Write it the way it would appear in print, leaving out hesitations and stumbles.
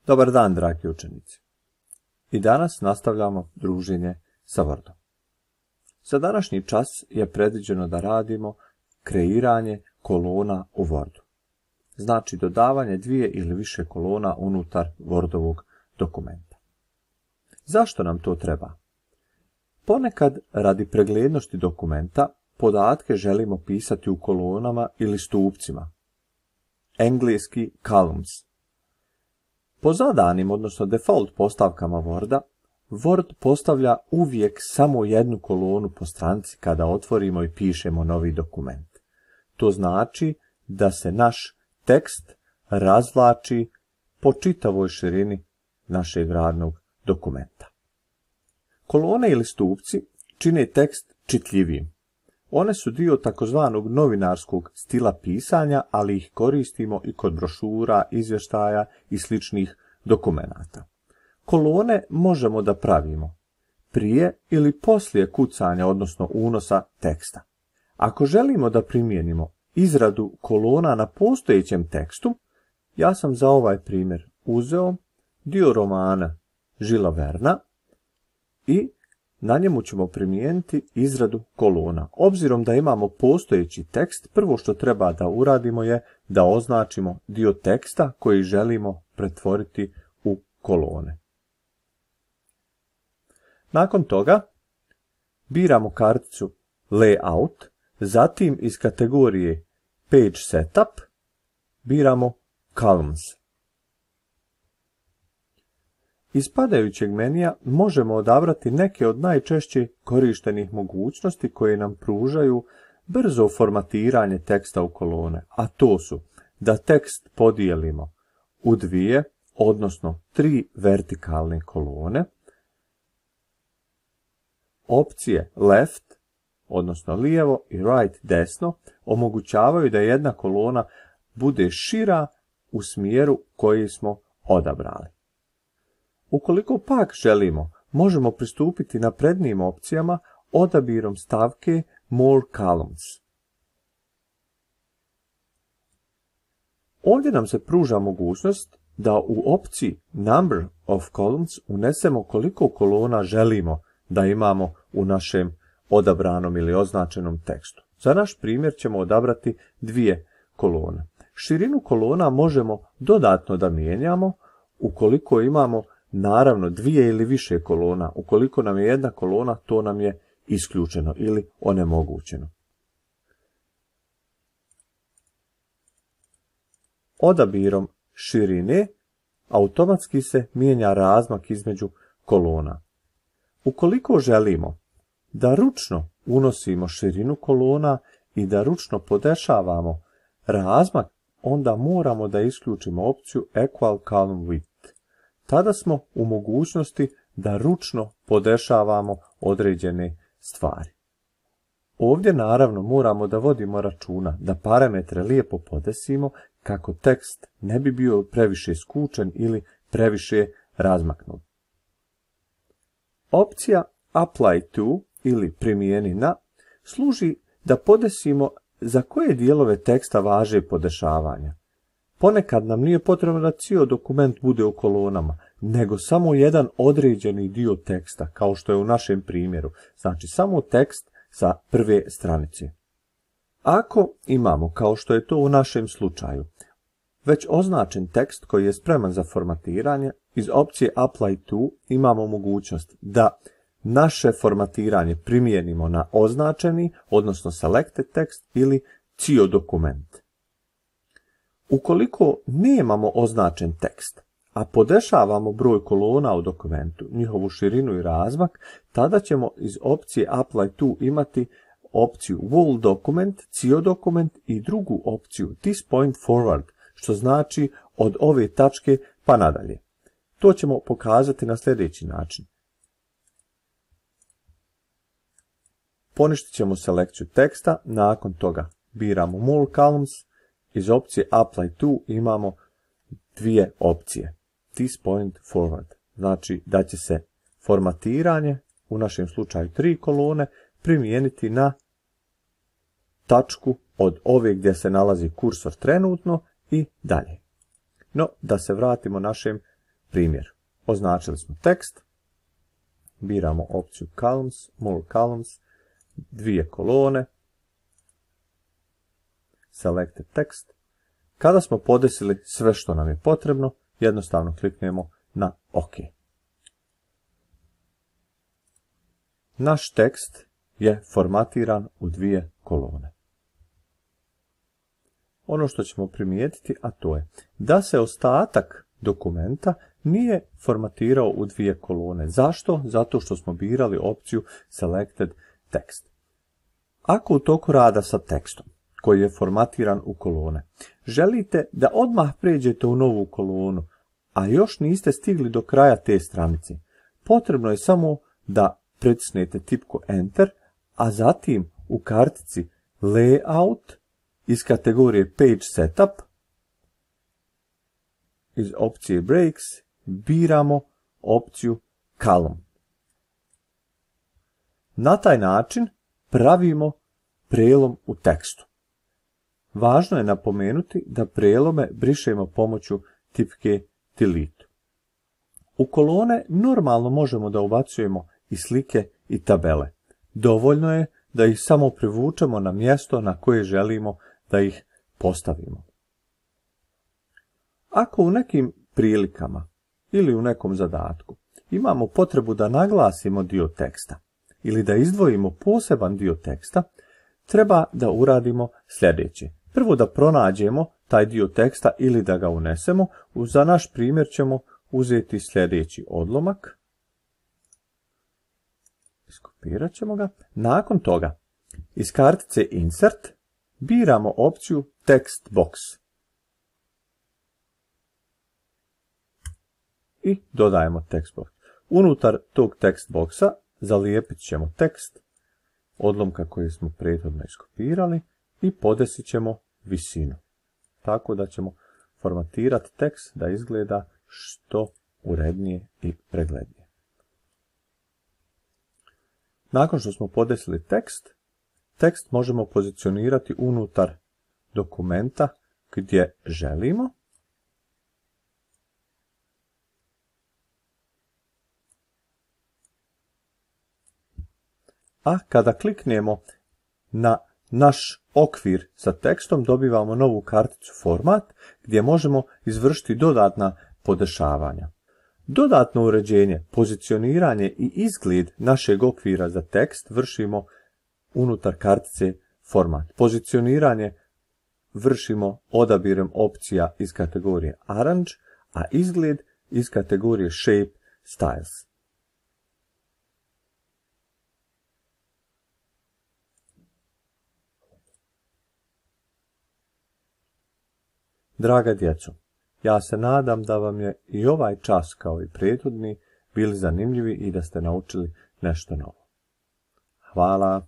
Dobar dan, dragi učenici. I danas nastavljamo druženje sa Wordom. Za današnji čas je predviđeno da radimo kreiranje kolona u Wordu. Znači dodavanje dvije ili više kolona unutar Wordovog dokumenta. Zašto nam to treba? Ponekad, radi preglednosti dokumenta, podatke želimo pisati u kolonama ili stupcima. Engleski columns. Po zadanim, odnosno default postavkama Worda, Word postavlja uvijek samo jednu kolonu po stranici kada otvorimo i pišemo novi dokument. To znači da se naš tekst razvlači po čitavoj širini našeg radnog dokumenta. Kolone ili stupci čine tekst čitljivijim. One su dio takozvanog novinarskog stila pisanja, ali ih koristimo i kod brošura, izvještaja i sličnih dokumenata. Kolone možemo da pravimo prije ili poslije kucanja, odnosno unosa teksta. Ako želimo da primijenimo izradu kolona na postojećem tekstu, ja sam za ovaj primjer uzeo dio romana Žila Verna i na njemu ćemo primijeniti izradu kolona. Obzirom da imamo postojeći tekst, prvo što treba da uradimo je da označimo dio teksta koji želimo pretvoriti u kolone. Nakon toga biramo karticu Layout, zatim iz kategorije Page Setup biramo Columns. Iz padajućeg menija možemo odabrati neke od najčešće korištenih mogućnosti koje nam pružaju brzo formatiranje teksta u kolone, a to su da tekst podijelimo u dvije, odnosno tri vertikalne kolone, opcije left, odnosno lijevo i right, desno, omogućavaju da jedna kolona bude šira u smjeru koji smo odabrali. Ukoliko pak želimo, možemo pristupiti naprednijim opcijama odabirom stavke More Columns. Ovdje nam se pruža mogućnost da u opciji Number of Columns unesemo koliko kolona želimo da imamo u našem odabranom ili označenom tekstu. Za naš primjer ćemo odabrati dvije kolone. Širinu kolona možemo dodatno da mijenjamo ukoliko imamo naravno dvije ili više kolona. Ukoliko nam je jedna kolona, to nam je isključeno ili onemogućeno. Odabirom širine automatski se mijenja razmak između kolona. Ukoliko želimo da ručno unosimo širinu kolona i da ručno podešavamo razmak, onda moramo da isključimo opciju Equal Column Width. Tada smo u mogućnosti da ručno podešavamo određene stvari. Ovdje naravno moramo da vodimo računa da parametre lijepo podesimo kako tekst ne bi bio previše skučen ili previše razmaknut. Opcija Apply to ili primijeni na služi da podesimo za koje dijelove teksta važe podešavanja. Ponekad nam nije potrebno da cijeli dokument bude u kolonama, nego samo jedan određeni dio teksta, kao što je u našem primjeru, znači samo tekst sa prve stranice. Ako imamo, kao što je to u našem slučaju, već označen tekst koji je spreman za formatiranje, iz opcije Apply to imamo mogućnost da naše formatiranje primijenimo na označeni, odnosno selected tekst ili cijeli dokument. Ukoliko nemamo označen tekst, a podešavamo broj kolona u dokumentu, njihovu širinu i razmak, tada ćemo iz opcije Apply to imati opciju Whole Document, cijeli dokument i drugu opciju This Point Forward, što znači od ove tačke pa nadalje. To ćemo pokazati na sljedeći način. Poništit ćemo selekciju teksta, nakon toga biramo More Columns, iz opcije Apply to imamo dvije opcije. This Point Forward, znači da će se formatiranje, u našem slučaju 3 kolone, primijeniti na tačku od ove gdje se nalazi kursor trenutno i dalje. No, da se vratimo našem Primjer. Označili smo tekst. Biramo opciju columns, more columns, 2 kolone. Selected text. Kada smo podesili sve što nam je potrebno, jednostavno kliknemo na OK. Naš tekst je formatiran u 2 kolone. Ono što ćemo primijetiti, a to je da se ostatak dokumenta nije formatirao u 2 kolone. Zašto? Zato što smo birali opciju Selected Text. Ako u toku rada sa tekstom, koji je formatiran u kolone, želite da odmah pređete u novu kolonu, a još niste stigli do kraja te stranice, potrebno je samo da pritisnete tipku Enter, a zatim u kartici Layout iz kategorije Page Setup iz opcije Breaks biramo opciju Column. Na taj način pravimo prelom u tekstu. Važno je napomenuti da prelome brišemo pomoću tipke Delete. U kolone normalno možemo da ubacujemo i slike i tabele. Dovoljno je da ih samo privučemo na mjesto na koje želimo da ih postavimo. Ako u nekim prilikama ili u nekom zadatku imamo potrebu da naglasimo dio teksta ili da izdvojimo poseban dio teksta, treba da uradimo sljedeće. Prvo da pronađemo taj dio teksta ili da ga unesemo. Za naš primjer ćemo uzeti sljedeći odlomak. Iskopirat ćemo ga. Nakon toga iz kartice Insert biramo opciju Text Box. I dodajemo text box. Unutar tog text boxa zalijepit ćemo tekst odlomka koji smo prethodno iskopirali i podesit ćemo visinu. Tako da ćemo formatirati tekst da izgleda što urednije i preglednije. Nakon što smo podesili tekst možemo pozicionirati unutar dokumenta gdje želimo. A kada kliknemo na naš okvir sa tekstom, dobivamo novu karticu Format, gdje možemo izvršiti dodatna podešavanja. Dodatno uređenje, pozicioniranje i izgled našeg okvira za tekst vršimo unutar kartice Format. Pozicioniranje vršimo odabirom opcija iz kategorije Arrange, a izgled iz kategorije Shape Styles. Draga djeco, ja se nadam da vam je i ovaj čas kao i prethodni bili zanimljivi i da ste naučili nešto novo. Hvala.